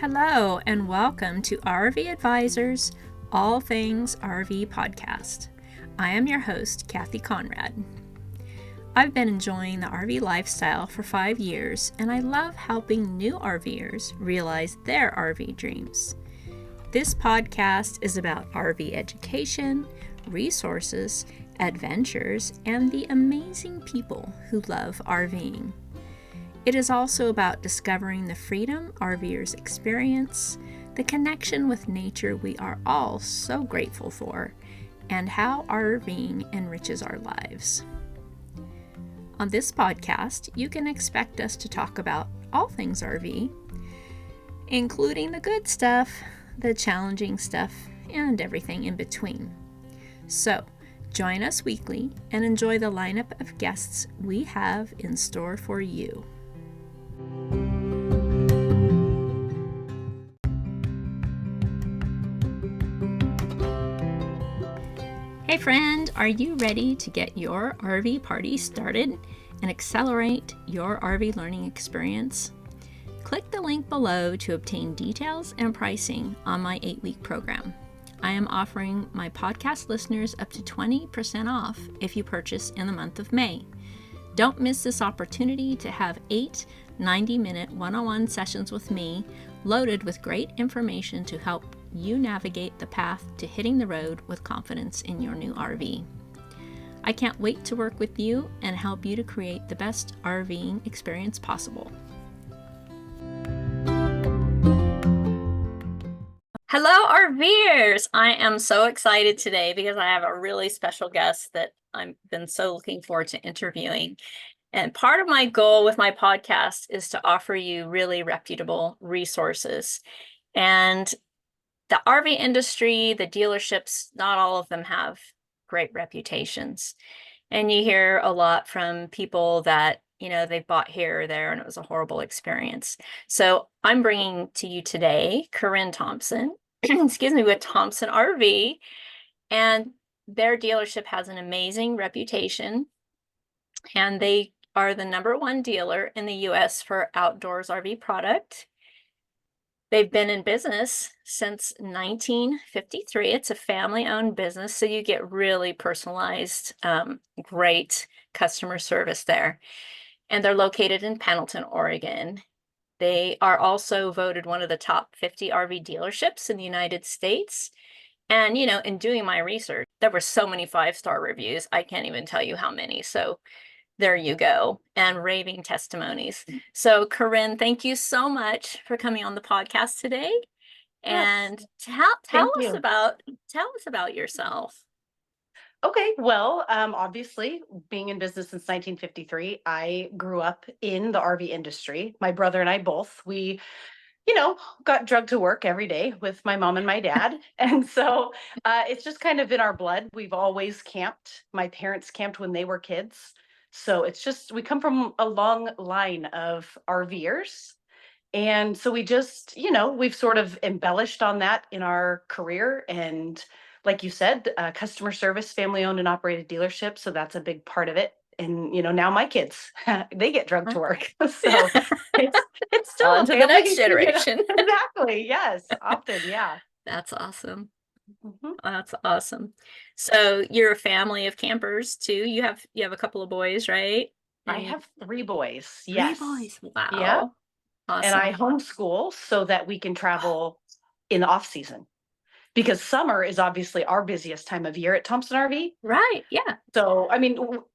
Hello, and welcome to RV Advisors All Things RV podcast. I am your host, Kathy Conrad. I've been enjoying the RV lifestyle for 5 years, and I love helping new RVers realize their RV dreams. This podcast is about RV education, resources, adventures, and the amazing people who love RVing. It is also about discovering the freedom RVers experience, the connection with nature we are all so grateful for, and how RVing enriches our lives. On this podcast, you can expect us to talk about all things RV, including the good stuff, the challenging stuff, and everything in between. So, join us weekly and enjoy the lineup of guests we have in store for you. Hey friend, are you ready to get your RV party started and accelerate your RV learning experience? Click the link below to obtain details and pricing on my 8-week program. I am offering my podcast listeners up to 20% off if you purchase in the month of May. Don't miss this opportunity to have 8 90-minute one-on-one sessions with me, loaded with great information to help you navigate the path to hitting the road with confidence in your new RV. I can't wait to work with you and help you to create the best RVing experience possible. Hello, RVers! I am so excited today because I have a really special guest that I've been so looking forward to interviewing. And part of my goal with my podcast is to offer you really reputable resources. And the RV industry, the dealerships, not all of them have great reputations. And you hear a lot from people that, they bought here or there and it was a horrible experience. So I'm bringing to you today CORRIN Thompson, with Thompson RV. And their dealership has an amazing reputation. And they are the #1 dealer in the U.S. for outdoors RV product. They've been in business since 1953. It's a family-owned business, so you get really personalized, great customer service there. And they're located in Pendleton, Oregon. They are also voted one of the top 50 RV dealerships in the United States. And, in doing my research, there were so many 5-star reviews. I can't even tell you how many. So there you go. And raving testimonies. So CORRIN, thank you so much for coming on the podcast today. And tell us about yourself. Okay, well, obviously, being in business since 1953, I grew up in the RV industry. My brother and I both, we got drugged to work every day with my mom and my dad. And so it's just kind of in our blood. We've always camped. My parents camped when they were kids. So it's just, we come from a long line of RVers. And so we just, we've sort of embellished on that in our career. And like you said, customer service, family owned and operated dealership. So that's a big part of it. And, now my kids, they get drugged to work. So it's still on to the next generation. Exactly. Yes. Often. Yeah. That's awesome. Mm-hmm. That's awesome. So you're a family of campers too. You have a couple of boys, right? I have 3 boys. 3 Yes. boys. Wow. Yeah. Awesome. And I homeschool so that we can travel in the off season, because summer is obviously our busiest time of year at Thompson RV. Right. Yeah. So,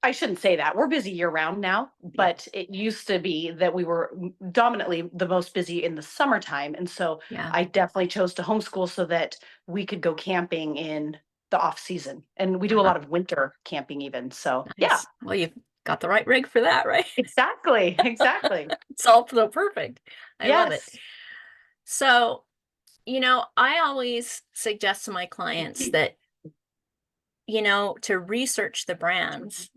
I shouldn't say that. We're busy year round now, but it used to be that we were dominantly the most busy in the summertime. And so I definitely chose to homeschool so that we could go camping in the off season. And we do a lot of winter camping even. So, nice. Yeah. Well, you've got the right rig for that, right? Exactly. It's all so perfect. I love it. So, I always suggest to my clients that, to research the brands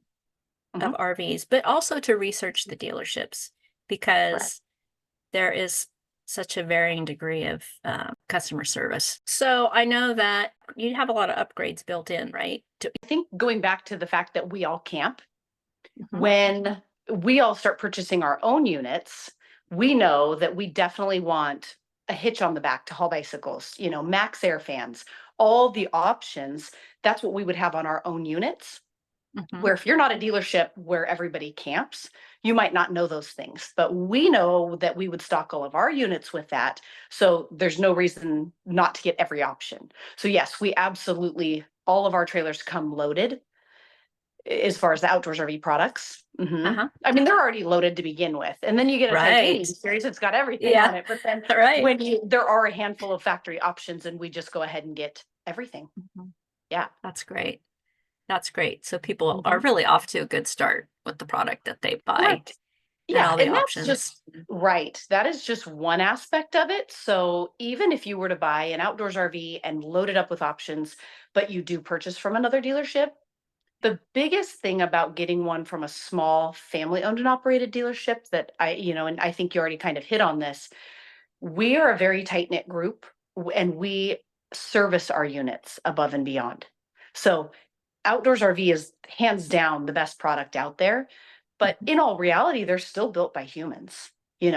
of RVs, but also to research the dealerships, because there is such a varying degree of customer service. So I know that you have a lot of upgrades built in, right? I think going back to the fact that we all camp, when we all start purchasing our own units, we know that we definitely want a hitch on the back to haul bicycles, max air fans, all the options. That's what we would have on our own units. Where if you're not a dealership where everybody camps, you might not know those things, but we know that we would stock all of our units with that. So there's no reason not to get every option. So yes, we absolutely, all of our trailers come loaded as far as the outdoors RV products. I mean, they're already loaded to begin with. And then you get a titanium series, it's got everything on it. But then there are a handful of factory options and we just go ahead and get everything. Yeah. That's great. That's great. So people are really off to a good start with the product that they buy. Right. Yeah, all the and options. That's just right. That is just one aspect of it. So even if you were to buy an outdoors RV and load it up with options, but you do purchase from another dealership, the biggest thing about getting one from a small family owned and operated dealership that and I think you already kind of hit on this, we are a very tight knit group and we service our units above and beyond. So outdoors RV is hands down the best product out there. But in all reality, they're still built by humans,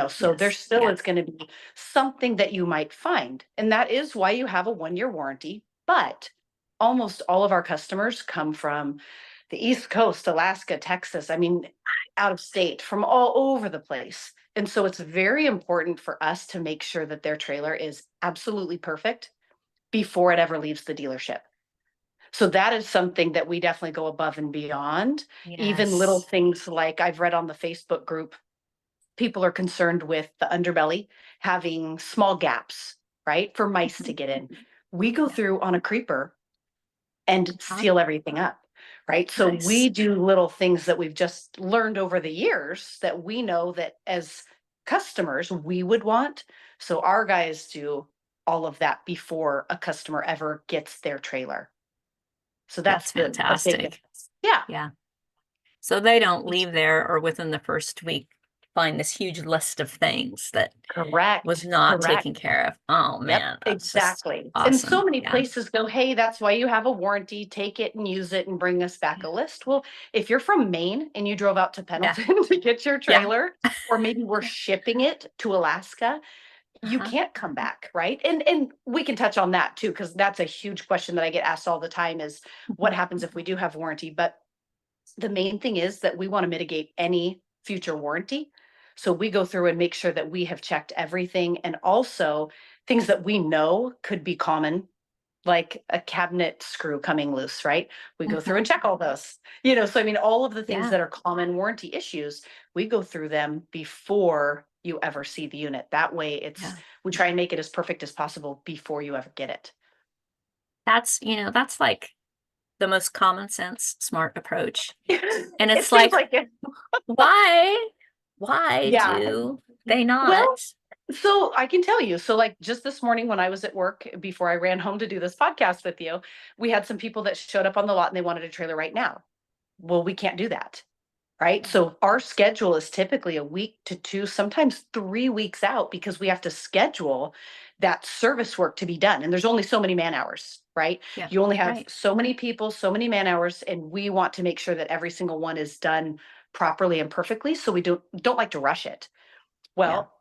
so there still is going to be something that you might find. And that is why you have a 1-year warranty. But almost all of our customers come from the East Coast, Alaska, Texas, I mean, out of state, from all over the place. And so it's very important for us to make sure that their trailer is absolutely perfect before it ever leaves the dealership. So that is something that we definitely go above and beyond. Even little things like I've read on the Facebook group, people are concerned with the underbelly having small gaps, right, for mice to get in. We go through on a creeper and seal everything up, right? So we do little things that we've just learned over the years that we know that as customers we would want. So our guys do all of that before a customer ever gets their trailer. So that's fantastic. Yeah. So they don't leave there or within the first week find this huge list of things that was not taken care of. Oh man, exactly. Awesome. And so many places go, hey, that's why you have a warranty, take it and use it and bring us back a list. Well, if you're from Maine and you drove out to Pendleton to get your trailer, or maybe we're shipping it to Alaska, you can't come back, right? And we can touch on that too, because that's a huge question that I get asked all the time is what happens if we do have warranty? But the main thing is that we want to mitigate any future warranty. So we go through and make sure that we have checked everything, and also things that we know could be common, like a cabinet screw coming loose, right? We go through and check all those, so I mean, all of the things that are common warranty issues, we go through them before you ever see the unit. That way we try and make it as perfect as possible before you ever get it. That's like the most common sense, smart approach. And it's like why do they not? Well, so I can tell you, so like just this morning when I was at work, before I ran home to do this podcast with you, we had some people that showed up on the lot and they wanted a trailer right now. Well, we can't do that. Right. So our schedule is typically a week to 2, sometimes 3 weeks out, because we have to schedule that service work to be done. And there's only so many man hours, right? You only have so many people, so many man hours, and we want to make sure that every single one is done properly and perfectly. So we don't like to rush it. Well,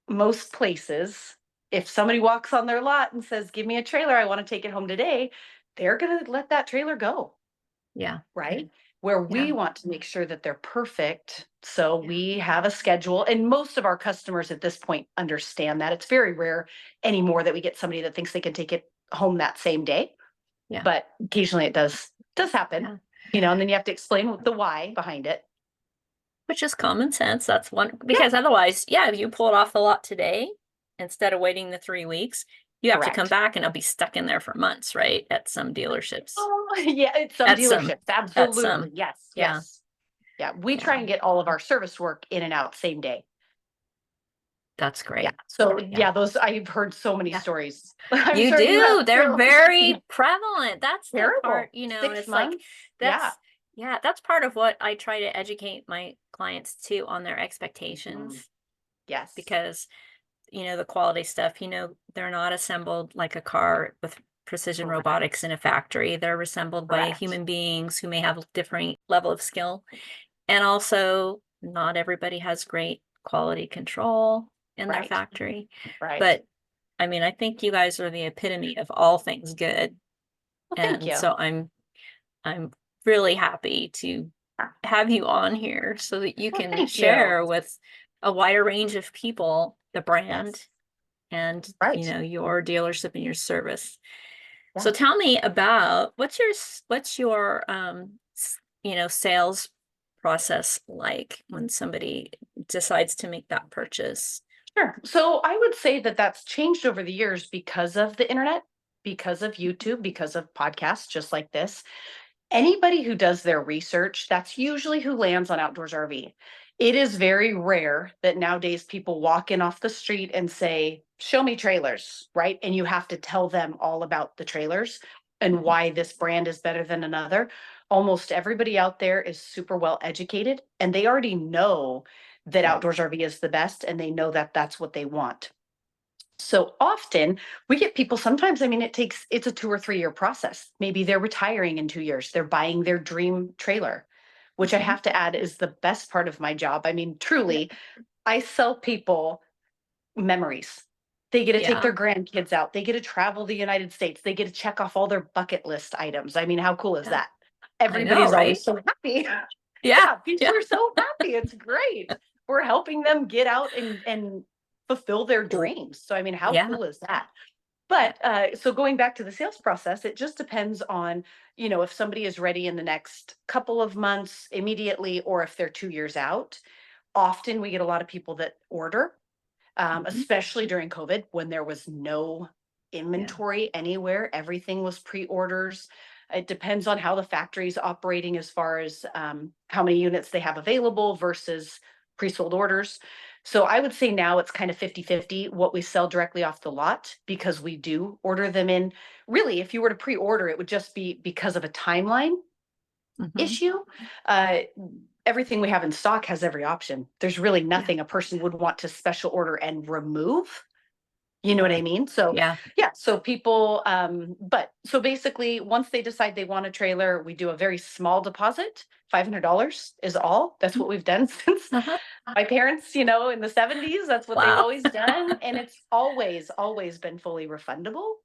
most places, if somebody walks on their lot and says, give me a trailer, I want to take it home today, they're going to let that trailer go. Yeah. Right. Where we want to make sure that they're perfect. So we have a schedule, and most of our customers at this point understand that. It's very rare anymore that we get somebody that thinks they can take it home that same day. Yeah. But occasionally it does happen, and then you have to explain the why behind it. Which is common sense. That's one, because otherwise, if you pull it off the lot today, instead of waiting the 3 weeks, you have to come back and it'll be stuck in there for months, right? At some dealerships. Oh, yeah, at some dealerships. Absolutely. Yes. Yeah. We try and get all of our service work in and out same day. That's great. Yeah. So those, I've heard so many stories. You do. They're very prevalent. That's the part, 6 it's months. like, that's part of what I try to educate my clients too on their expectations. Yes. Because, the quality stuff, they're not assembled like a car with precision robotics in a factory. They're assembled by human beings who may have a different level of skill. And also, not everybody has great quality control in their factory. Right. But I mean, I think you guys are the epitome of all things good. Well, thank And you. so I'm really happy to have you on here so that you Well, can thank you. share with a wider range of people the brand Yes. and, Right. your dealership and your service. So Yeah. tell me about what's your sales process like when somebody decides to make that purchase? Sure. So I would say that that's changed over the years because of the internet, because of YouTube, because of podcasts just like this. Anybody who does their research, that's usually who lands on Outdoors RV. It is very rare that nowadays people walk in off the street and say, "Show me trailers," right? And you have to tell them all about the trailers and Mhm. why this brand is better than another. Almost everybody out there is super well educated and they already know that Outdoors RV is the best and they know that that's what they want. So often we get people sometimes, I mean, it's a 2 or 3 year process. Maybe they're retiring in 2 years, they're buying their dream trailer, which I Mhm. have to add is the best part of my job. I mean, Yeah. truly, I sell people memories. They get to take Yeah. their grandkids out, they get to travel the United States, they get to check off all their bucket list items. I mean, how cool is Yeah. that? I know, Everybody's always right? so happy. Yeah. Yeah, people Yeah. are so happy. It's great. We're helping them get out and fulfill their Cool. dreams. So I mean, how Yeah. cool is that? Yeah. But so going back to the sales process, it just depends on, if somebody is ready in the next couple of months immediately, or if they're 2 years out. Often we get a lot of people that order, Mhm. especially during COVID when there was no Yeah. inventory anywhere. Everything was pre-orders. It depends on how the factory's operating as far as how many units they have available versus pre-sold orders. So I would say now it's kind of 50-50 what we sell directly off the lot because we do order them in. Really, if you were to pre-order, it would just be because of a timeline Mhm. issue. Uh, Everything we have in stock has every option. There's really Yeah. nothing a person would want to special order and remove. You know what I mean? So Yeah. yeah, so people, but so basically, once they decide they want a trailer, we do a very small deposit. $500 is all. That's what we've done since Uh-huh. my parents, in the 70s. That's what they've Wow. always done. And it's always been fully refundable.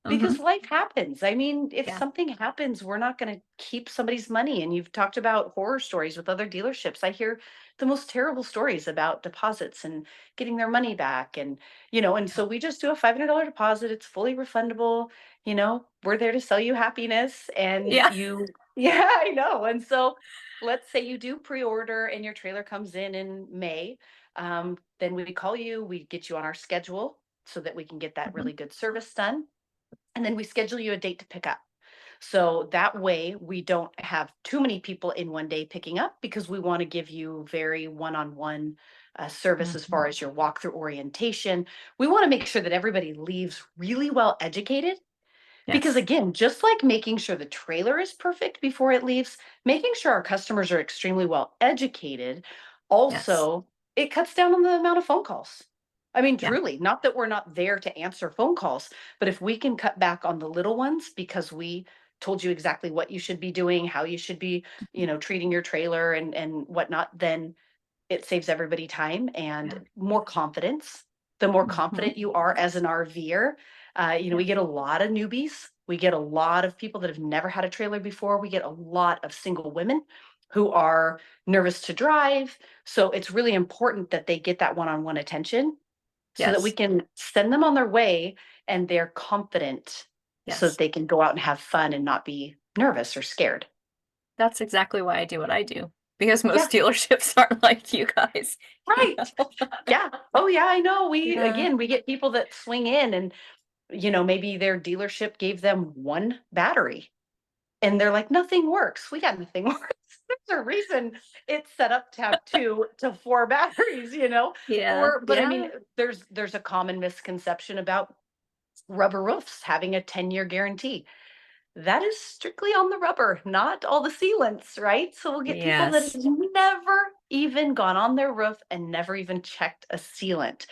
Hmm. Because life happens. I mean, if Yeah. something happens, we're not going to keep somebody's money. And you've talked about horror stories with other dealerships. I hear the most terrible stories about deposits and getting their money back. And Yeah. so we just do a $500 deposit. It's fully refundable. We're there to sell you happiness. And Yeah. yeah, I know. And so let's say you do pre order and your trailer comes in May. Then we call you, we get you on our schedule so that we can get that Mhm. really good service done, and then we schedule you a date to pick up. So that way we don't have too many people in one day picking up because we want to give you very one-on-one service as Mhm. far as your walkthrough orientation. We want to make sure that everybody leaves really well educated because, Yes. again, just like making sure the trailer is perfect before it leaves, making sure our customers are extremely well educated, Yes. also, it cuts down on the amount of phone calls. I mean, Yeah. truly, not that we're not there to answer phone calls, but if we can cut back on the little ones because we told you exactly what you should be doing, how you should be, treating your trailer and whatnot, then it saves everybody time and Yeah. more confidence. The more Hmm. confident you are as an RVer, Yeah. we get a lot of newbies. We get a lot of people that have never had a trailer before. We get a lot of single women who are nervous to drive. So it's really important that they get that one-on-one attention so that we Yes. can send them on their way and they're confident so that Yes. they can go out and have fun and not be nervous or scared. That's exactly why I do what I do because Yeah, most dealerships aren't like you guys. You right. know? Yeah. Oh, yeah, I know. Yeah. We get people that swing in and, maybe their dealership gave them one battery and they're like, nothing works. We got nothing works. There's a reason it's set up to have 2 to 4 batteries. Yeah. But I mean, Yeah. there's a common misconception about rubber roofs having a 10-year guarantee. That is strictly on the rubber, not all the sealants, right? So we'll get people that have Yes. never even gone on their roof and never even checked a sealant.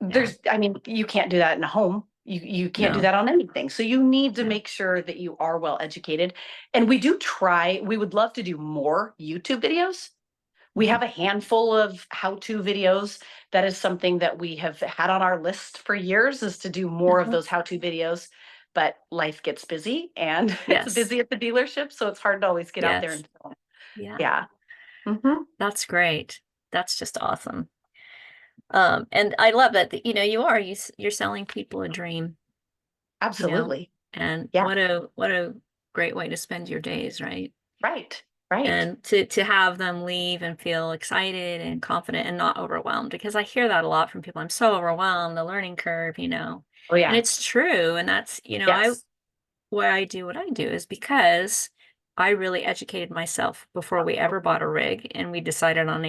Yeah. I mean, you can't do that in a home. You can't do No. that on anything. So you need to No. make sure that you are well educated. And we would love to do more YouTube videos We have a handful of how-to videos. That is something that we have had on our list for years, is to do more of Mhm. those how-to videos. But life gets busy and it's Yes. busy at the dealership, so it's hard to always get out there Yes. and film. Yeah. Yeah. Hmm. That's great. That's just awesome. And I love that, you're selling people a dream, you know, Absolutely. and Yeah. what a great way to spend your days, right? Right. Right. And to have them leave and feel excited and confident and not overwhelmed, because I hear that a lot from people. I'm so overwhelmed, the learning curve. Oh And yeah. it's true. And that's, I Yes. why I do what I do is because I really educated myself before we ever bought a rig, and we decided on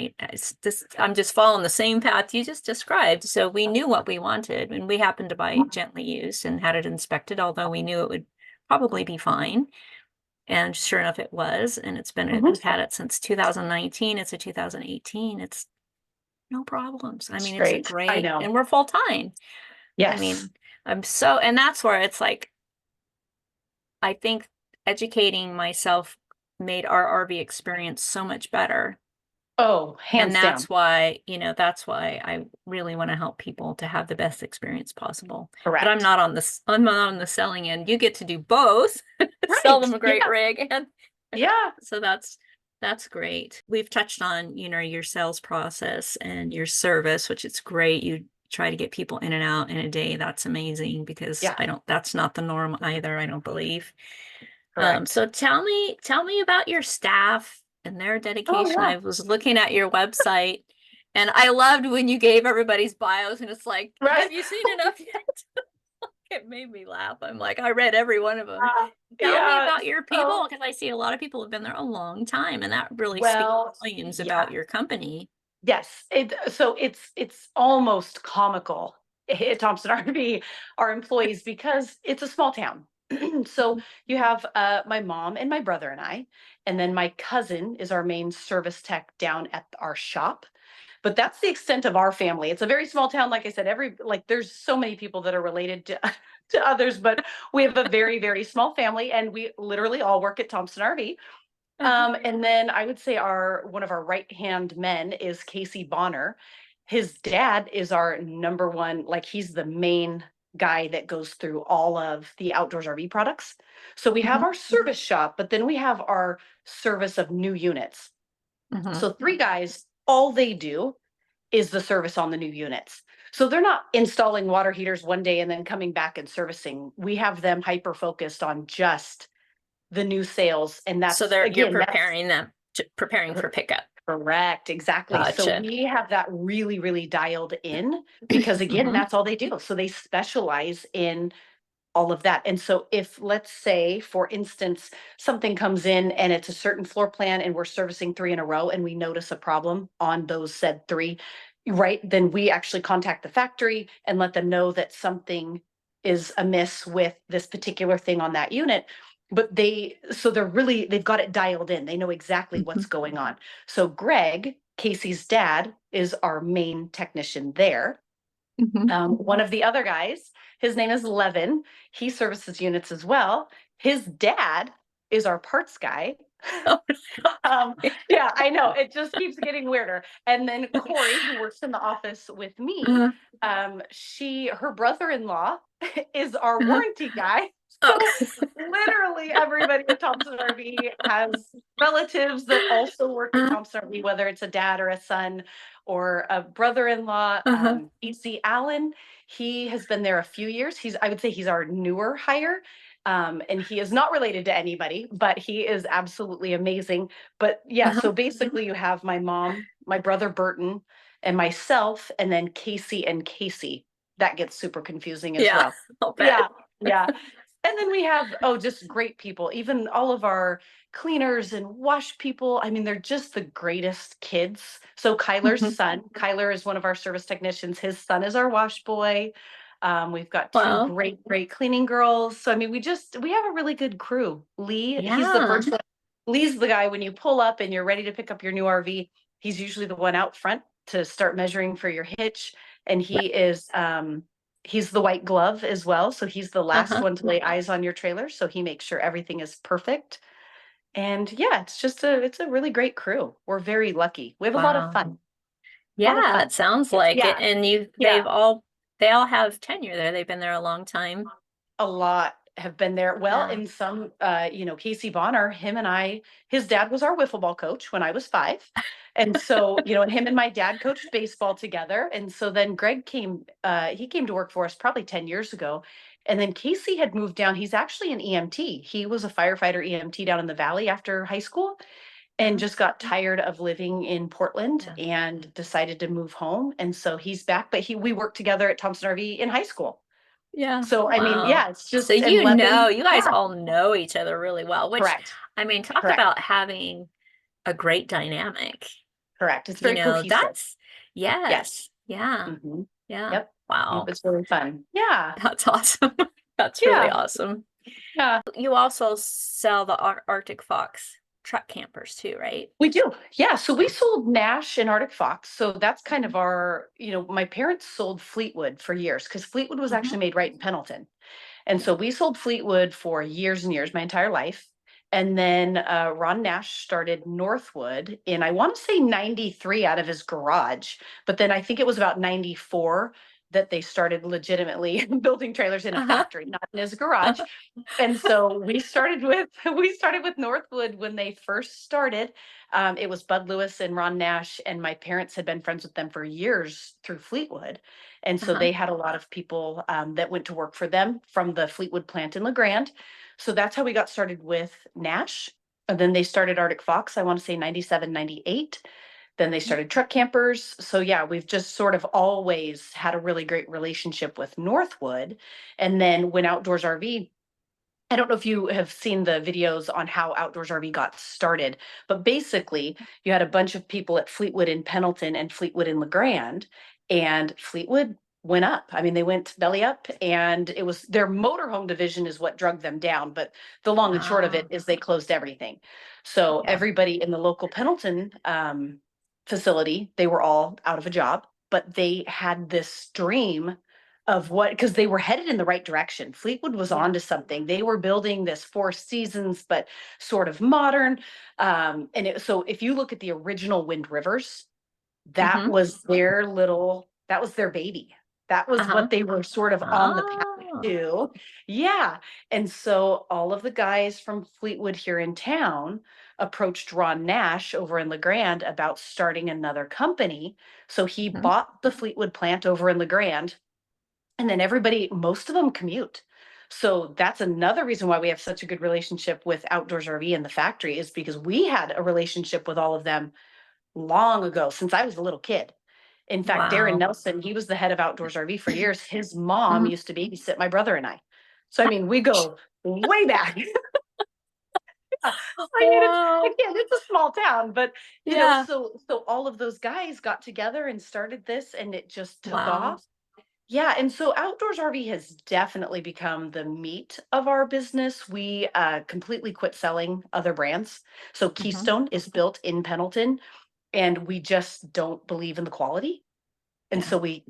I'm just following the same path you just described. So we knew what we wanted, and we happened to buy it gently used and had it inspected, although we knew it would probably be fine. And sure enough, it was. And we've Mhm. had it since 2019. It's a 2018. It's no problems. I It's mean, it's a great. I great, know. and we're full time. I Yes. mean, and that's where it's like, I think educating myself made our RV experience so much better. Oh, And hands down. that's why I really want to help people to have the best experience possible. But Correct. I'm not on the selling end. You get to do both, sell Right. them a great Yeah. rig, and Yeah. so that's great. We've touched on, your sales process and your service, which is great. You try to get people in and out in a day. That's amazing, because Yeah. that's not the norm either, I don't believe. Correct. So tell me about your staff and their Oh dedication. yeah. I was looking at your website, and I loved when you gave everybody's bios, and it's like, Right. have you seen enough yet? It made me laugh. I'm like, I read every one of them. Tell me Yeah. about your people, So, because I see a lot of people have been there a long time, and that really speaks well, volumes about yeah. your company. Yes. It's almost comical at Thompson RV, our employees, because it's a small town. So you have my mom and my brother and I, and then my cousin is our main service tech down at our shop. But that's the extent of our family. It's a very small town. Like I said, there's so many people that are related to to others, but we have a very, very small family, and we literally all work at Thompson RV. Uh-huh. And then I would say our one of our right hand men is Casey Bonner. His dad is our number one, like he's the main guy that goes through all of the outdoors RV products. So we have Mhm. our service shop, but then we have our service of new units. Mhm. So three guys, all they do is the service on the new units. So they're not installing water heaters one day and then coming back and servicing. We have them hyper focused on just the new sales. And So you're that's preparing for pickup. correct. Exactly. So Gotcha. we have that really, really dialed in because again, Mhm. that's all they do. So they specialize in all of that. And so if, let's say, for instance, something comes in and it's a certain floor plan and we're servicing three in a row and we notice a problem on those said three, right? Then we actually contact the factory and let them know that something is amiss with this particular thing on that unit. But they've got it dialed in. They know exactly what's Mhm. going on. So Greg, Casey's dad, is our main technician there. Mhm. One of the other guys, his name is Levin. He services units as well. His dad is our parts guy. um, yeah, I know. It just keeps getting weirder. And then Corey, who works in the office with me, Uh-huh. her brother-in-law is our Uh-huh. warranty guy. Oh. So literally everybody at Thompson RV has relatives that also work at Uh-huh. Thompson RV, whether it's a dad or a son or a brother-in-law. Uh-huh. E.C. Allen, he has been there a few years. I would say he's our newer hire. And he is not related to anybody, but he is absolutely amazing. But yeah, Uh-huh. so basically you have my mom, my brother Burton, and myself, and then Casey and Casey. That gets super confusing as Yeah, well. I'll bet. Yeah, yeah. And then we have, oh, just great people. Even all of our cleaners and wash people. I mean, they're just the greatest kids. So Mhm. Kyler is one of our service technicians. His son is our wash boy. We've got two Well, great, great cleaning girls. So I mean, we have a really good crew. Lee, he's the yeah. first one. Lee's the guy when you pull up and you're ready to pick up your new RV. He's usually the one out front to start measuring for your hitch. And he's the white glove as well. So he's the last Uh-huh. one to lay eyes on your trailer. So he makes sure everything is perfect. And yeah, it's a really great crew. We're very lucky. We have a lot of Wow. fun. A lot of Yeah, fun. it sounds like it. Yeah, And yeah. they all have tenure there. They've been there a long time. A lot have been there. Well, Yeah. in some, Casey Bonner, his dad was our wiffle ball coach when I was 5. And so, and him and my dad coached baseball together. And so then Greg he came to work for us probably 10 years ago. And then Casey had moved down. He's actually an EMT. He was a firefighter EMT down in the valley after high school and Uh-huh. just got tired of living in Portland Yeah. and decided to move home. And so he's back, but we worked together at Thompson RV in high school. Yeah. So, I mean, Wow. yeah, it's So just, and Levin, you guys yeah, all know each other really well, which correct, I mean, talk correct, about having a great dynamic. correct. It's very cohesive. That's Yes. yes. Yeah. Hmm. Yeah. Yep. Yep. Wow. It's really fun. Yeah. That's awesome. That's really Yeah. awesome. Yeah. You also sell the Arctic Fox truck campers too, right? We do. Yeah. So we sold Nash and Arctic Fox. So that's kind of my parents sold Fleetwood for years because Fleetwood was Mm-hmm. actually made right in Pendleton. And Yeah. so we sold Fleetwood for years and years, my entire life. And then Ron Nash started Northwood in, I want to say 93 out of his garage. But then I think it was about 94 that they started legitimately building trailers in a Uh-huh. factory, not in his garage. And so we started with Northwood when they first started. It was Bud Lewis and Ron Nash, and my parents had been friends with them for years through Fleetwood. And so Uh-huh. they had a lot of people that went to work for them from the Fleetwood plant in LeGrand. So that's how we got started with Nash. And then they started Arctic Fox, I want to say 97, 98. Then they started truck campers. So yeah, we've just sort of always had a really great relationship with Northwood. And then when Outdoors RV, I don't know if you have seen the videos on how Outdoors RV got started, but basically, you had a bunch of people at Fleetwood in Pendleton and Fleetwood in LeGrand, and Fleetwood went up. I mean, they went belly up, and it was their motorhome division is what drug them down. But the long and short of it Ah, is they closed everything. So yeah. everybody in the local Pendleton facility, they were all out of a job, but they had this dream of what, because they were headed in the right direction. Fleetwood was Yeah. onto something. They were building this Four Seasons, but sort of modern. So if you look at the original Wind Rivers, Mm-hmm. that was their baby. That was Uh-huh. what they were sort of on the path Oh. to. Yeah. And so all of the guys from Fleetwood here in town approached Ron Nash over in LeGrand about starting another company. So he Mhm. bought the Fleetwood plant over in LeGrand, and then most of them commute. So that's another reason why we have such a good relationship with Outdoors RV and the factory, is because we had a relationship with all of them long ago, since I was a little kid. In fact, Darren Wow. Nelson, he was the head of Outdoors RV for years. His mom Mhm. used to babysit my brother and I. So I mean, we go way back. I mean, Wow. it's a small town, but Yeah. so all of those guys got together and started this, and it just took Wow. off. Yeah, and so Outdoors RV has definitely become the meat of our business. We completely quit selling other brands. So Hmm. Keystone is built in Pendleton, and we just don't believe in the quality. And Yeah. so we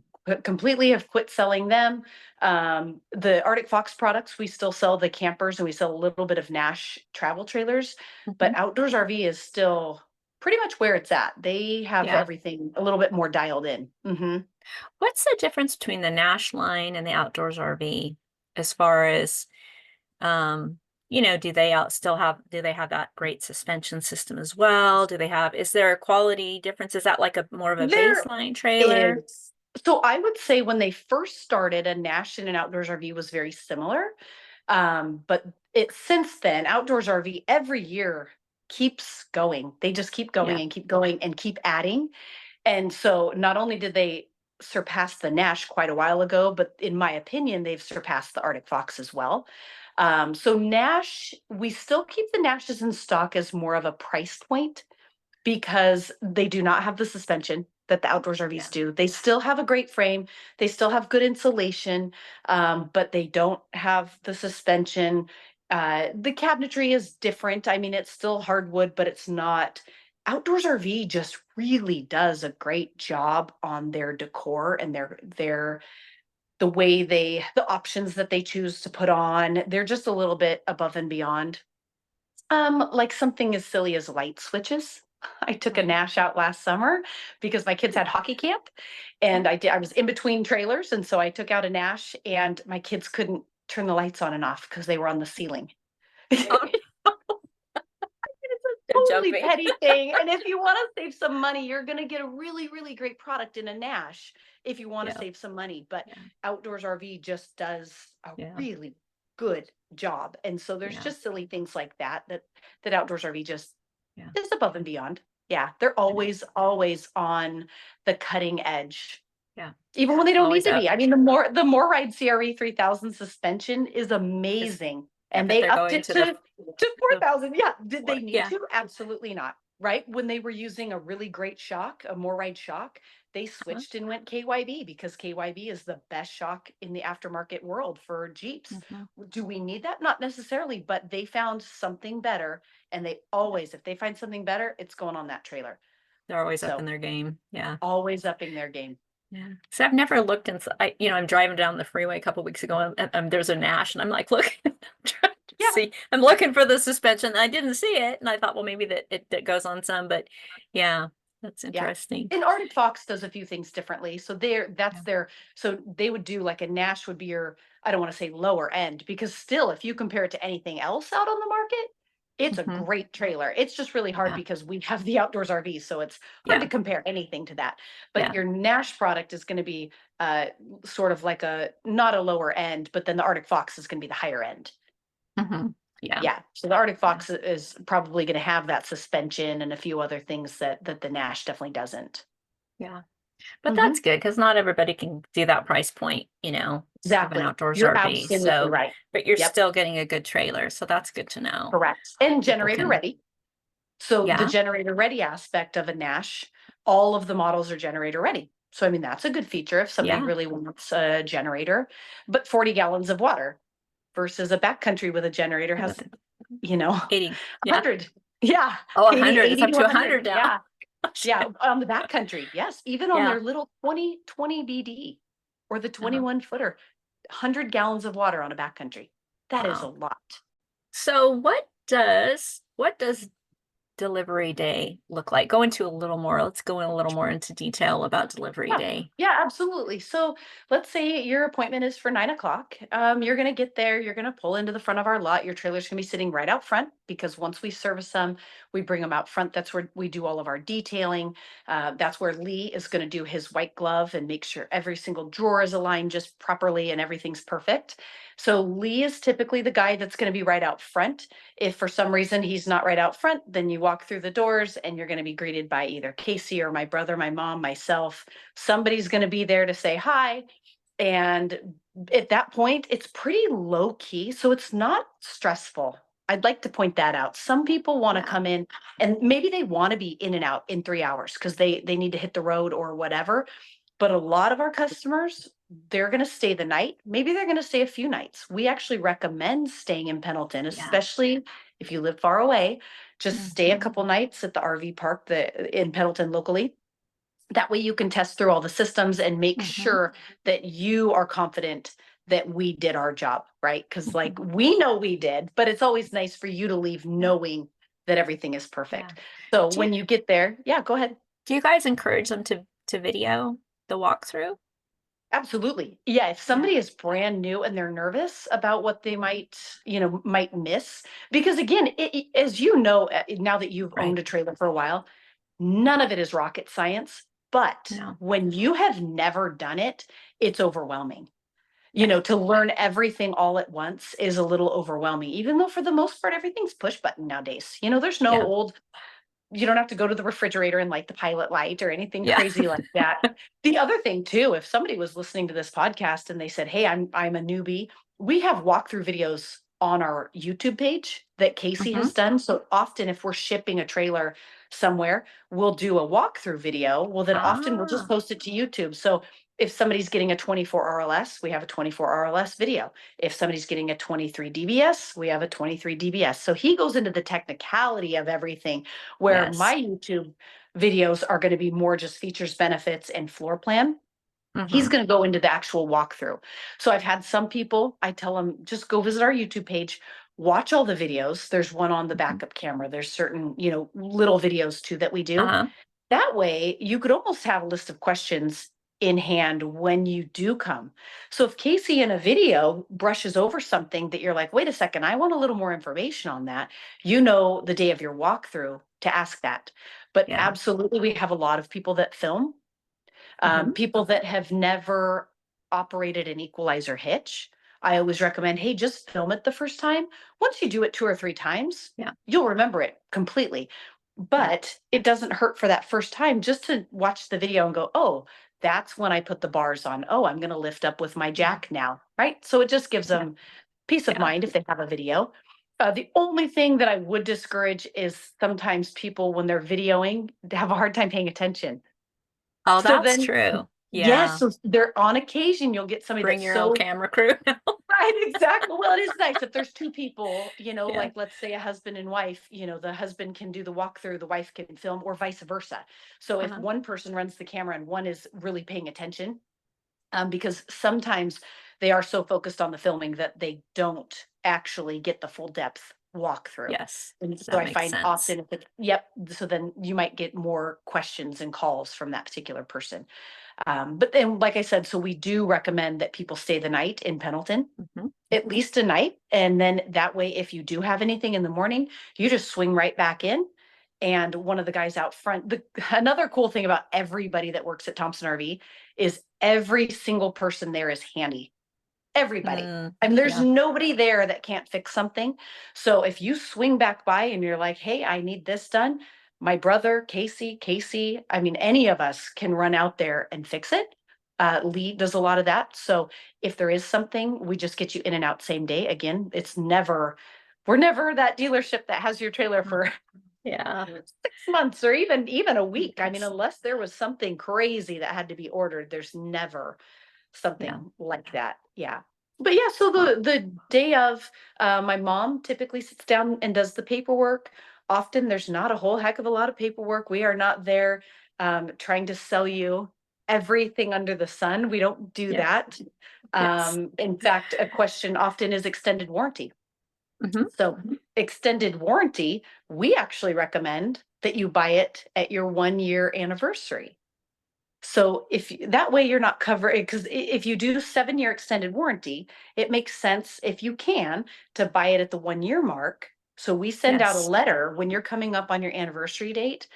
completely have quit selling them. The Arctic Fox products, we still sell the campers, and we sell a little bit of Nash travel trailers, but Hmm. Outdoors RV is still pretty much where it's at. They have Yeah. everything a little bit more dialed in. What's the difference between the Nash line and the Outdoors RV as far as do they do they have that great suspension system as well? Is there a quality difference? Is that like a more of a There baseline trailer? is. So I would say when they first started, a Nash and an Outdoors RV was very similar. But since then, Outdoors RV every year keeps going. They just keep Yeah. going and keep going and keep adding. And so not only did they surpass the Nash quite a while ago, but in my opinion, they've surpassed the Arctic Fox as well. So Nash, we still keep the Nashes in stock as more of a price point because they do not have the suspension that the Outdoors RVs Yeah. do. They still have a great frame, they still have good insulation, but they don't have the suspension. The cabinetry is different. I mean, it's still hardwood, but it's not. Outdoors RV just really does a great job on their decor and the options that they choose to put on. They're just a little bit above and beyond. Like something as silly as light switches. I took a Oh, Nash out last summer because my kids had hockey camp yeah. and I was in between trailers. And so I took out a Nash and my kids couldn't turn the lights on and off because they were on the ceiling. Oh, It's a they're totally jumping. petty thing. And if you want to save some money, you're going to get a really, really great product in a Nash if you want to Yeah, save some money. But yeah, Outdoors RV just does a yeah, really good job. And so there's yeah, just silly things like that Outdoors RV just yeah, is above and beyond. Yeah, they're yeah, always on the cutting edge, yeah. even when they don't need Always to up. be. I mean, the more ride CRE 3000 suspension is Is amazing. yeah, And but they they're upped going it to to the 4000. Yeah. Did they floor. need Yeah. to? Absolutely not. Right. When they were using a really great shock, a more ride shock, they Uh-huh. switched and went KYB because KYB is the best shock in the aftermarket world for Jeeps. Mhm. Do we need that? Not necessarily, but they found something better. And they Yeah. always, if they find something better, it's going on that trailer. They're always up in So their game. Yeah. always upping their game. Yeah. So I've never looked inside. I'm driving down the freeway a couple weeks ago and there's a Nash and I'm like, look, I'm trying to Yeah. see. I'm looking for the suspension. I didn't see it. And I thought, well, maybe that goes on some, but yeah, that's Yeah. interesting. And Arctic Fox does a few things differently. So that's Yeah. their, so they would do like a Nash would be your, I don't want to say lower end, because still, if you compare it to anything else out on the market, it's a Hmm. great trailer. It's just really hard Yeah. because we have the Outdoors RV, so it's hard to Yeah. compare anything to that. But Yeah. your Nash product is going to be uh sort of like a not a lower end, but then the Arctic Fox is going to be the higher end. Hmm. Yeah. Yeah. So the Arctic Yeah. Fox is probably going to have that suspension and a few other things that the Nash definitely doesn't. Yeah. But that's Mhm. good because not everybody can do that price point, of an Exactly. outdoors You're RV. absolutely So, right. but you're Yep, still getting a good trailer. So that's good to know. correct. And People generator can, ready. So the yeah, generator ready aspect of a Nash, all of the models are generator ready. So I mean, that's a good feature if somebody yeah. really wants a generator, but 40 gallons of water versus a backcountry with a generator Yeah, has, but 100. 80. Yeah. Yeah, Oh, 80, 100. It's 80 up to to 100. 100 now. Yeah. Yeah, on the backcountry. Yes, even on Yeah. their little 20 BD or the Uh-huh. 21 footer, 100 gallons of water on a backcountry. That is a Wow. lot. So what does delivery day look like? Let's go in a little more into detail about delivery Yeah, day. yeah, absolutely. So let's say your appointment is for 9 o'clock. You're going to get there. You're going to pull into the front of our lot. Your trailer's going to be sitting right out front because once we service them, we bring them out front. That's where we do all of our detailing. That's where Lee is going to do his white glove and make sure every single drawer is aligned just properly and everything's perfect. So Lee is typically the guy that's going to be right out front. If for some reason he's not right out front, then you walk through the doors and you're going to be greeted by either Casey or my brother, my mom, myself. Somebody's going to be there to say hi. And at that point, it's pretty low key. So it's not stressful. I'd like to point that out. Some people want to Yeah. come in and maybe they want to be in and out in 3 hours because they need to hit the road or whatever. But a lot of our customers, they're going to stay the night. Maybe they're going to stay a few nights. We actually recommend staying in Pendleton, Yeah. especially if you live far away. Just stay a Hmm. couple nights at the RV park in Pendleton locally. That way you can test through all the systems and make Hmm. sure that you are confident that we did our job, right? Because like Hmm. we know we did, but it's always nice for you to leave Yeah. knowing that everything is Yeah. perfect. So Do you when you get there, yeah, go ahead. do you guys encourage them to video the walkthrough? Absolutely. Yeah, if Yeah. somebody is brand new and they're nervous about what they might miss, because again, as you know, now that you've Right. owned a trailer for a while, none of it is rocket science. But No. when you have never done it, it's overwhelming. Yeah. To learn everything all at once is a little overwhelming, even though for the most part, everything's push button nowadays. There's no Yeah. old you don't have to go to the refrigerator and light the pilot light or anything Yeah. crazy like that. The other thing too, if somebody was listening to this podcast and they said, "Hey, I'm a newbie," we have walkthrough videos on our YouTube page that Casey Hmm. has done. So often if we're shipping a trailer somewhere, we'll do a walkthrough video. Well, then often we'll just Ah. post it to YouTube. So if somebody's getting a 24 RLS, we have a 24 RLS video. If somebody's getting a 23 DBS, we have a 23 DBS. So he goes into the technicality of everything, where my Yes. YouTube videos are going to be more just features, benefits, and floor plan. He's Hmm. going to go into the actual walkthrough. So I've had some people, I tell them, just go visit our YouTube page, watch all the videos. There's one on the backup camera. There's certain, little videos too that we do. Uh-huh. That way, you could almost have a list of questions in hand when you do come. So if Casey in a video brushes over something that you're like, wait a second, I want a little more information on that, the day of your walkthrough to ask that. But Yeah. absolutely, we have a lot of people that film, Hmm. people that have never operated an equalizer hitch. I always recommend, hey, just film it the first time. Once you do it 2 or 3 times, Yeah. you'll remember it completely. Yeah. But it doesn't hurt for that first time just to watch the video and go, oh, that's when I put the bars on. Oh, I'm going to lift up with my jack now. Right. So it just gives Yeah. them peace of Yeah. mind if they have a video. The only thing that I would discourage is sometimes people, when they're videoing, they have a hard time paying attention. Oh, So that's then, true. yes, Yeah. so there on occasion, you'll get somebody Bring that's your own so camera crew. right, exactly. Well, it is nice if there's two people, Yeah. like let's say a husband and wife, the husband can do the walkthrough, the wife can film, or vice versa. So if Uh-huh. one person runs the camera and one is really paying attention, because sometimes they are so focused on the filming that they don't actually get the full depth walkthrough. Yes. And so That I makes find sense. often if it, yep, so then you might get more questions and calls from that particular person. But then, like I said, so we do recommend that people stay the night in Pendleton, Hmm. at least a night. And then that way, if you do have anything in the morning, you just swing right back in. And one of the guys out front, another cool thing about everybody that works at Thompson RV is every single person there is handy. Everybody. Mm, I mean, there's yeah. nobody there that can't fix something. So if you swing back by and you're like, hey, I need this done, my brother, Casey, I mean, any of us can run out there and fix it. Lee does a lot of that. So if there is something, we just get you in and out same day. Again, we're never that dealership that has your trailer for Yeah. 6 months or even a week. I mean, Yes. unless there was something crazy that had to be ordered, there's never Yeah. something like that. Yeah. But yeah, so the day of, my mom typically sits down and does the paperwork. Often there's not a whole heck of a lot of paperwork. We are not there trying to sell you everything under the sun. We don't do Yeah. that. Yes. In fact, a question often is extended warranty. Hmm. So extended warranty, we actually recommend that you buy it at your 1 year anniversary. So that way you're not covered, because if you do 7 year extended warranty, it makes sense if you can to buy it at the 1 year mark. So we send out a Yes. letter when you're coming up on your anniversary date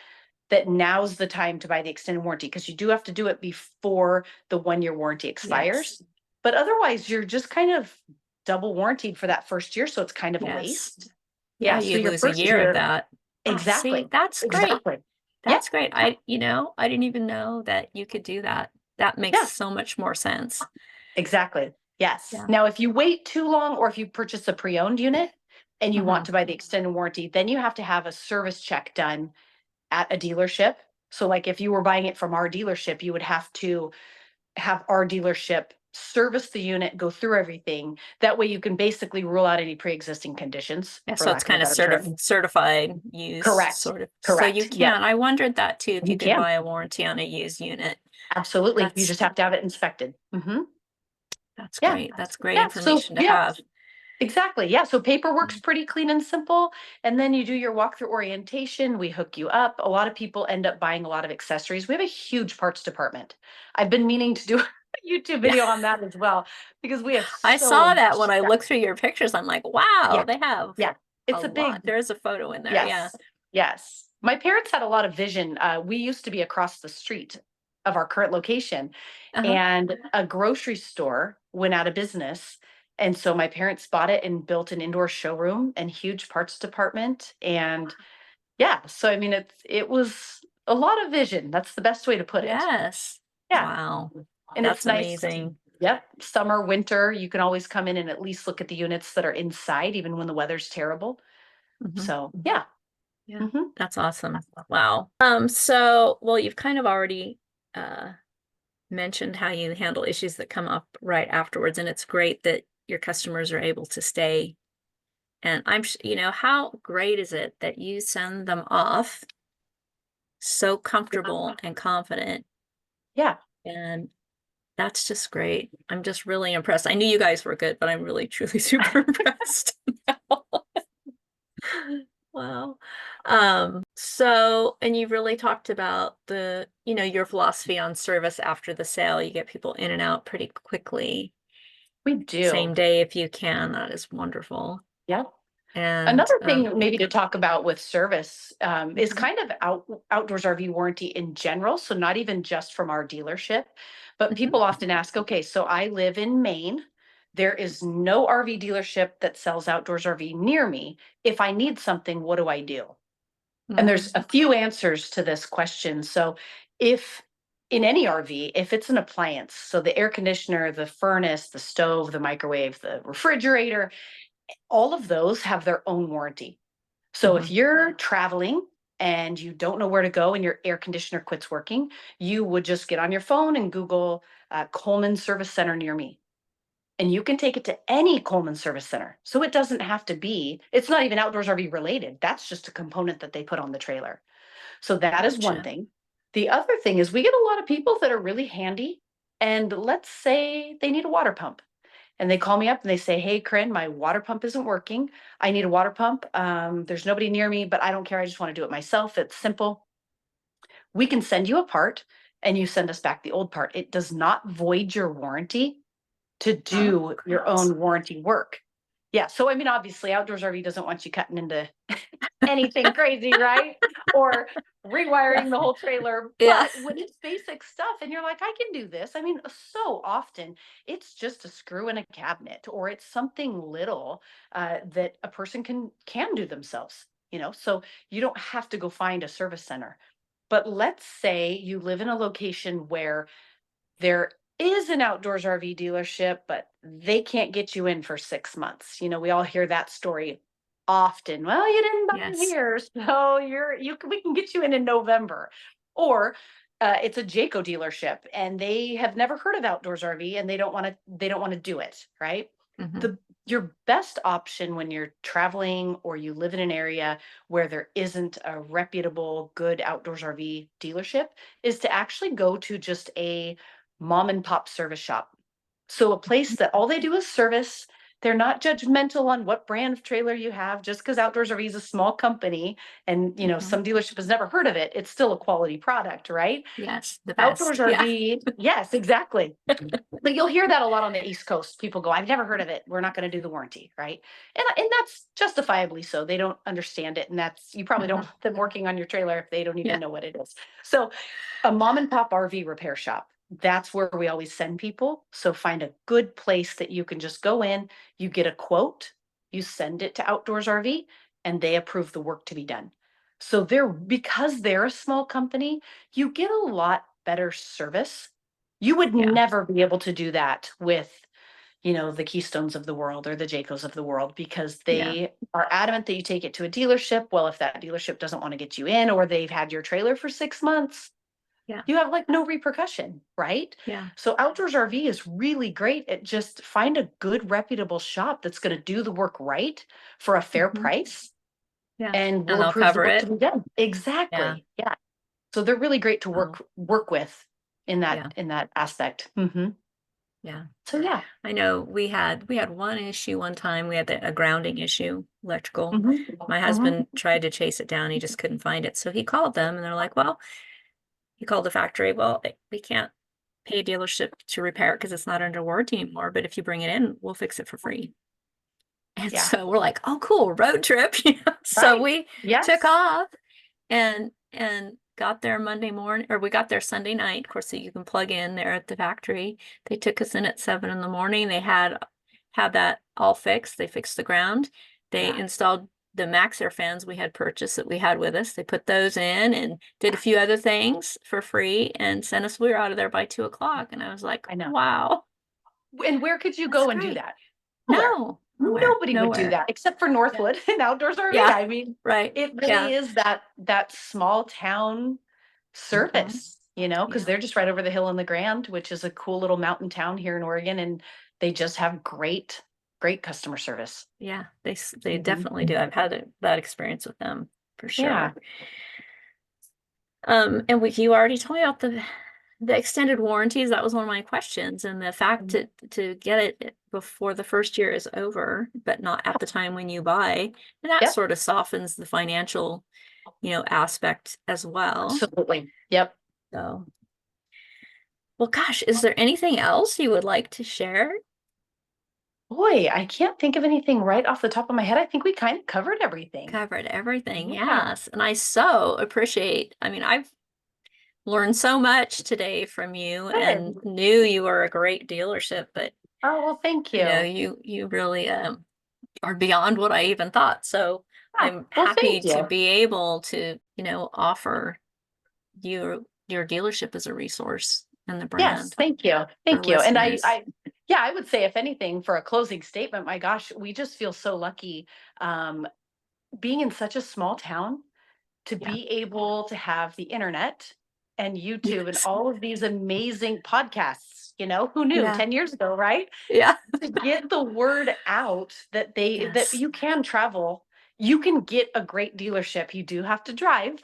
that now's the time to buy the extended warranty, because you do have to do it before the 1 year warranty Yes. expires. But otherwise, you're just kind of double warranted for that first year. So it's kind of a Yes. waste. Yeah, Yeah. So you your lose a first year of year, that. Oh, see, exactly. that's great. Exactly. Yeah. That's great. I didn't even know that you could do that. That makes Yeah. so much more sense. Exactly. Yes. Yeah. Now, if you wait too long or if you purchase a pre-owned unit and you want Hmm. to buy the extended warranty, then you have to have a service check done at a dealership. So like if you were buying it from our dealership, you would have to have our dealership service the unit, go through everything. That way you can basically rule out any pre-existing conditions, Yeah, for so it's lack of a kind of better term. certified used Correct. sort of. So you Correct. Yep. can. I wondered that too, if you You could can. buy a warranty on a used unit. Absolutely. You That's just have to have it inspected. that's Yeah. great. That's great Yeah. So information to yeah. have. Exactly. Yeah. So paperwork's Mm. pretty clean and simple. And then you do your walkthrough orientation. We hook you up. A lot of people end up buying a lot of accessories. We have a huge parts department. I've been meaning to do a YouTube Yeah. video on that as well, because we have I so saw that much when I stuff. looked through your pictures. I'm like, wow, Yeah. they have Yeah. a It's a lot. big, There's a photo in there. Yeah. yes. Yes. My parents had a lot of vision. We used to be across the street of our current location, Uh-huh. and a grocery store went out of business. And so my parents bought it and built an indoor showroom and huge parts department. And yeah, so I mean, it was a lot of vision. That's the best way to put it. Yes. Yeah. Wow. And it's That's nice. amazing. Yep. Summer, winter, you can always come in and at least look at the units that are inside, even when the weather's terrible. Hmm. So yeah. Yeah, Hmm. that's awesome. Wow. Well, you've kind of already uh mentioned how you handle issues that come up right afterwards, and it's great that your customers are able to stay. And how great is it that you send them off so comfortable and confident? Yeah. And that's just great. I'm just really impressed. I knew you guys were good, but I'm really, truly super impressed. Wow. And you really talked about your philosophy on service after the sale. You get people in and out pretty quickly, We do. same day if you can. That is wonderful. Yeah. And Another thing maybe to talk about with service is mhm, kind of outdoors RV warranty in general. So not even just from our dealership, but mhm, people often ask, okay, so I live in Maine. There is no RV dealership that sells outdoors RV near me. If I need something, what do I do? And mhm, there's a few answers to this question. So if in any RV, if it's an appliance, so the air conditioner, the furnace, the stove, the microwave, the refrigerator, all of those have their own warranty. So if mhm. you're traveling and you don't know where to go and your air conditioner quits working, you would just get on your phone and Google Coleman Service Center near me. And you can take it to any Coleman Service Center. So it doesn't have to be, it's not even outdoors RV related. That's just a component that they put on the trailer. So that is one Gotcha. thing. The other thing is we get a lot of people that are really handy. And let's say they need a water pump and they call me up and they say, "Hey, Corinne, my water pump isn't working. I need a water pump. There's nobody near me, but I don't care. I just want to do it myself. It's simple. We can send you a part and you send us back the old part. It does not void your warranty to Oh, do your great. own warranty work." Yeah. So, I mean, obviously, Outdoors RV doesn't want you cutting into anything crazy, right? Or rewiring the whole trailer. Yeah. But when it's basic stuff and you're like, I can do this. I mean, so often it's just a screw in a cabinet or it's something little that a person can do themselves, so you don't have to go find a service center. But let's say you live in a location where there is an outdoors RV dealership, but they can't get you in for 6 months. We all hear that story often. Well, you didn't buy Yes. here, so we can get you in November. Or it's a Jayco dealership, and they have never heard of outdoors RV, and they don't want to do it, right? Hmm. Your best option when you're traveling or you live in an area where there isn't a reputable, good outdoors RV dealership is to actually go to just a mom and pop service shop. So a place that all they do is service. They're not judgmental on what brand of trailer you have. Just because Outdoors RV is a small company and Hmm. some dealership has never heard of it, it's still a quality product, right? Yes, the Outdoors best. Yeah. RV, yes, exactly. But you'll hear that a lot on the East Coast. People go, "I've never heard of it. We're not going to do the warranty," right? And that's justifiably so. They don't understand it, and that's you probably don't Hmm. want them working on your trailer if they don't Yeah. even know what it is. So, a mom and pop RV repair shop. That's where we always send people. So find a good place that you can just go in, you get a quote, you send it to Outdoors RV, and they approve the work to be done. So because they're a small company, you get a lot better service. You would Yeah. never be able to do that with, the Keystones of the world or the Jaycos of the world because Yeah. they are adamant that you take it to a dealership. Well, if that dealership doesn't want to get you in or they've had your trailer for 6 months, Yeah. you have like no repercussion, right? Yeah. So Outdoors RV is really great at just find a good reputable shop that's going to do the work right for a fair Hmm. price Yeah. and And will they'll approve the cover work to it. be done. Yeah. Exactly. Yeah. So they're really great to Oh, work with in that yeah. in that aspect. Yeah. So yeah. I know we had one issue one time. We had a grounding issue, electrical. Mhm. My Mhm. husband tried to chase it down. He just couldn't find it. So he called them and they're like, well, he called the factory. Well, we can't pay a dealership to repair it because it's not under warranty anymore. But if you bring it in, we'll fix it for free. And Yeah. so we're like, oh, cool, road trip. So Right. we took Yes. off and got there Monday morning, or we got there Sunday night. Of course, so you can plug in there at the factory. They took us in at 7 in the morning. They had that all fixed. They fixed the ground. They Yeah. installed the Max Air fans we had purchased that we had with us. They put those in and did a few other things for free and sent us. We were out of there by 2 o'clock. And I was like, I know. wow, And where could you that's go and do great. that? Nowhere. No, nowhere, Nobody would do nowhere. that except for Yeah. Northwood and Outdoors RV. Yeah. I mean, Right. it Yeah. really is that small town Hmm. service, because Yeah. they're just right over the hill in the Grand, which is a cool little mountain town here in Oregon, and they just have great customer service. Yeah. They Mhm. definitely do. I've had that experience with them for Yeah. sure. And you already told me about the extended warranties, that was one of my questions. And the fact to get it before the first year is over, but not at the time when you buy, and that Yep, sort of softens the financial, aspect as well. absolutely. Yep. So, well, gosh, is there anything else you would like to share? Boy, I can't think of anything right off the top of my head. I think we kind of covered everything. Covered everything, Yeah, yes. And I so appreciate, I mean, I've learned so much today from you and good. knew you were a great dealership, but Oh, well, thank you. you really are beyond what I even thought. So Ah, I'm well, happy thank to you. be able to, offer your dealership as a resource and the Yes, brand thank you. for Thank you. And listeners. yeah, I would say if anything for a closing statement, my gosh, we just feel so lucky um, being in such a small town to Yeah. be able to have the internet and YouTube and Yes. all of these amazing podcasts. Who knew Yeah. 10 years ago, right? Yeah. To get the word out that Yes. you can travel, you can get a great dealership. You do have to drive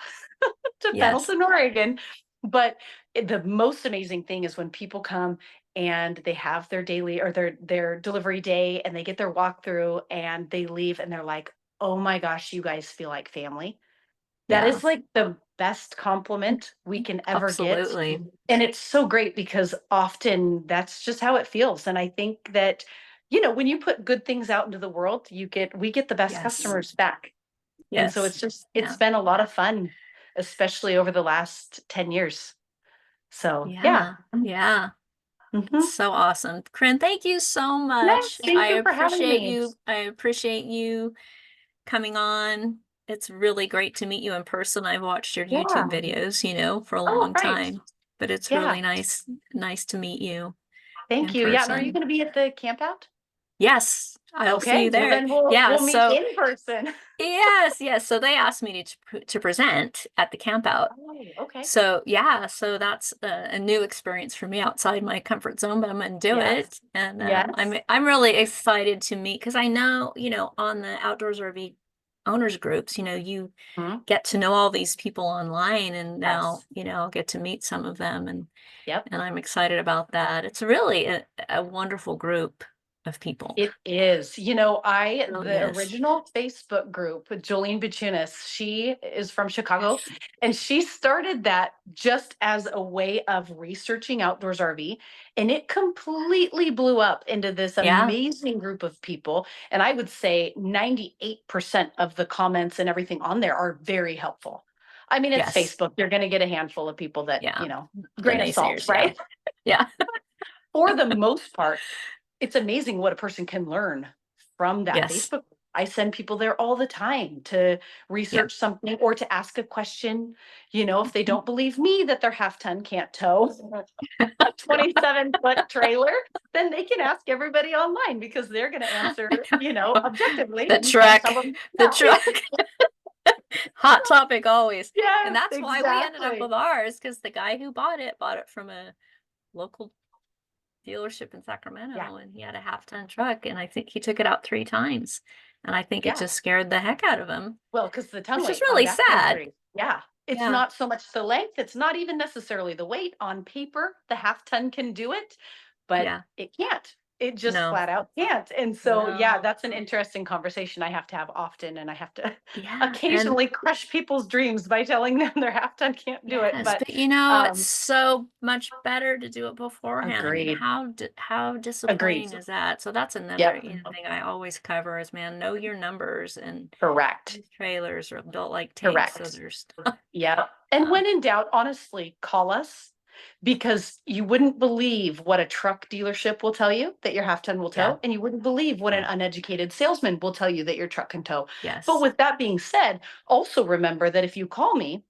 to Yes. Pendleton, Oregon. But the most amazing thing is when people come and they have their daily or their delivery day and they get their walkthrough and they leave and they're like, "Oh my gosh, you guys feel like family." That Yeah. is like the best compliment we can ever get. Absolutely. And it's so great because often that's just how it feels. And I think that, when you put good things out into the world, we get the best Yes. customers back. And so Yes. it's Yeah. been a lot of fun, especially over the last 10 years. So yeah. Yeah. Yeah. It's Hmm. so awesome. Corinne, thank you so much. Yes, thank you for having me. I appreciate you coming on. It's really great to meet you in person. I've watched your YouTube Yeah. videos, for a Oh, long right. time, but it's Yeah. really nice to meet you Thank in you. Yeah. And are you person. going to be at the camp out? Yes, I'll see you Okay. Well, there. then we'll Yeah, we'll meet so in person. yes. So they asked me to present at the camp out. Oh, okay. So yeah, so that's a new experience for me outside my comfort zone, but I'm gonna do Yes. it, and Yes. I'm really excited to meet because I know on the outdoors RV owners groups, you Mhm. get to know all these people online, and now Yes. I'll get to meet some of them, Yep. and I'm excited about that. It's really a wonderful group of people. It is. It really The is. original Facebook group with Jolene Bachunas, she is from Chicago, and she started that just as a way of researching outdoors RV. And it completely blew up into this Yeah. amazing group of people. And I would say 98% of the comments and everything on there are very helpful. I mean, it's Yes. Facebook. You're going to get a handful of people that, Yeah. The grain of salt, naysayers. Yeah. right? Yeah. For the most part, it's amazing what a person can learn from that Yes. Facebook. I send people there all the time to Yeah. research something or to ask a question. If they don't believe me that their half ton can't tow a 27-foot trailer, then they can ask everybody online because they're going to answer, objectively The and truck. tell them, The yeah, truck. Hot topic always. And yes, that's why we ended up exactly. with ours, because the guy who bought it from a local dealership in Yeah, Sacramento, and he had a half-ton truck, and I think he took it out 3 times. And I think it yeah. just scared the heck out of him, Well, because the ton which is weight on really that thing is sad. pretty. Yeah. It's Yeah. not so much the length. It's not even necessarily the weight. On paper, the half ton can do it, but Yeah. it can't. It just No. flat out can't. And so, yeah, No. that's an interesting conversation I have to have often. And I have to Yeah. And occasionally crush people's dreams by telling them their half ton can't do it. yes, But but it's um, so much better to do it beforehand. I mean, agreed. how Agreed. disappointing is that? So that's another, Yep. thing I always cover is, man, know your numbers, and Correct. these trailers are built like tanks, so Correct. there's Yeah. And uh, when in doubt, honestly, call us because you wouldn't believe what a truck dealership will tell you that your half ton will yeah, tow, and you wouldn't believe what an yeah, uneducated salesman will tell you that your truck can tow. But yes, with that being said, also remember that if you call me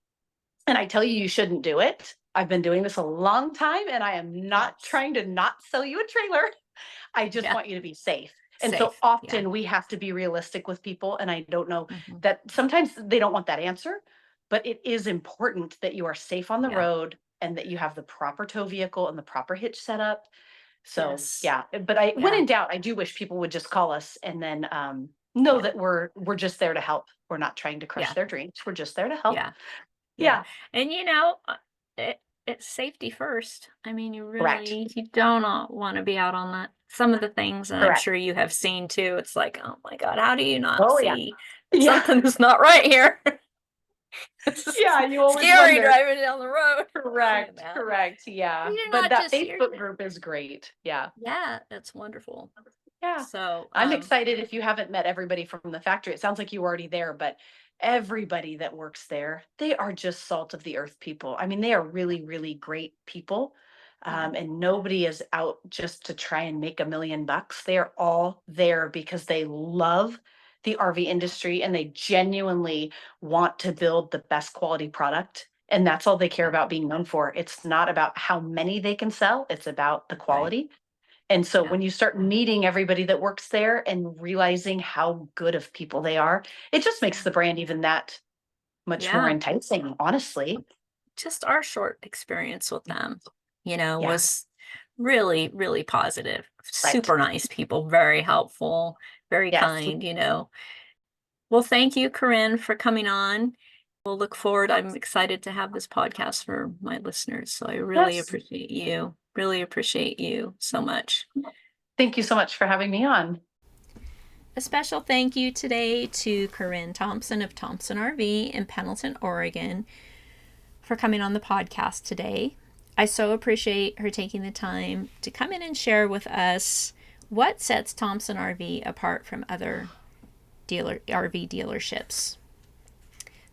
and I tell you you shouldn't do it, I've been doing this a long time and I am not yes, trying to not sell you a trailer. I just yeah, want you to be safe. And so safe, yeah, often we have to be realistic with people. And I don't know hmm, that sometimes they don't want that answer, but it is important that you are safe on the yeah, road and that you have the proper tow vehicle and the proper hitch setup. So yes, yeah, but when yeah, in doubt, I do wish people would just call us and then know yeah, that we're just there to help. We're not trying to crush yeah, their dreams. We're just there to help. yeah, yeah. Yeah. And it, it's safety first. I mean, Correct. you do not want to be out on that. Some of the things, and I'm Correct. sure you have seen too, it's like, oh my God, how do you not Oh, yeah. see Yeah. something's not right here? It's Yeah, you always scary wonder. driving down the road. Correct. That. Correct. Yeah. You do But not that just hear. Facebook group is great. Yeah. Yeah, it's wonderful. Yeah. So, I'm excited if you haven't met everybody from the factory. It sounds like you were already there, but everybody that works there, they are just salt of the earth people. I mean, they are really, really great people. yeah, And nobody is out just to try and make $1 million. They are all there because they love the RV industry and they genuinely want to build the best quality product. And that's all they care yeah, about being known for. It's not about how many they can sell, it's about the right. quality. And so Yeah, when you start meeting everybody that works there and realizing how good of people they are, it just makes the brand even that much more yeah. enticing, honestly. Just our short experience with them, Yeah, was really, really positive. right. Super nice people, very helpful, very Yes. kind. Well, thank you, Corinne, for coming on. We'll look forward. I'm excited to have this podcast for my listeners. So I Yes. really appreciate you so much. Thank you so much for having me on. A special thank you today to Corinne Thompson of Thompson RV in Pendleton, Oregon, for coming on the podcast today. I so appreciate her taking the time to come in and share with us what sets Thompson RV apart from other RV dealerships.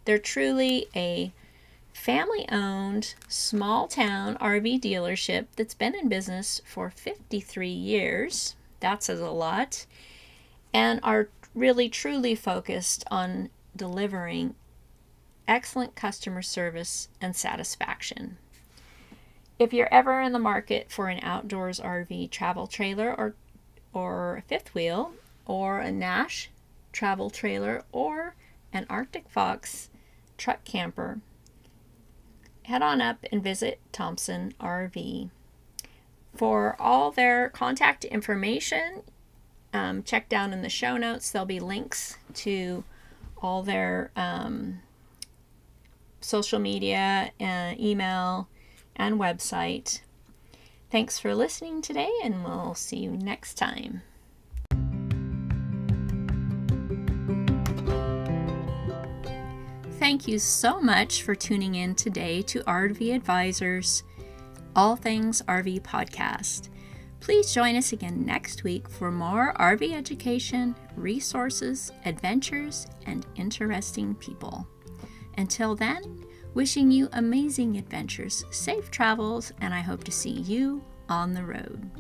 They're truly a family-owned, small-town RV dealership that's been in business for 53 years. That says a lot. And are really, truly focused on delivering excellent customer service and satisfaction. If you're ever in the market for an outdoors RV travel trailer or a fifth wheel, or a Nash travel trailer, or an Arctic Fox truck camper, head on up and visit Thompson RV. For all their contact information, check down in the show notes. There'll be links to all their social media, email, and website. Thanks for listening today, and we'll see you next time. Thank you so much for tuning in today to RV Advisors All Things RV podcast. Please join us again next week for more RV education, resources, adventures, and interesting people. Until then, wishing you amazing adventures, safe travels, and I hope to see you on the road.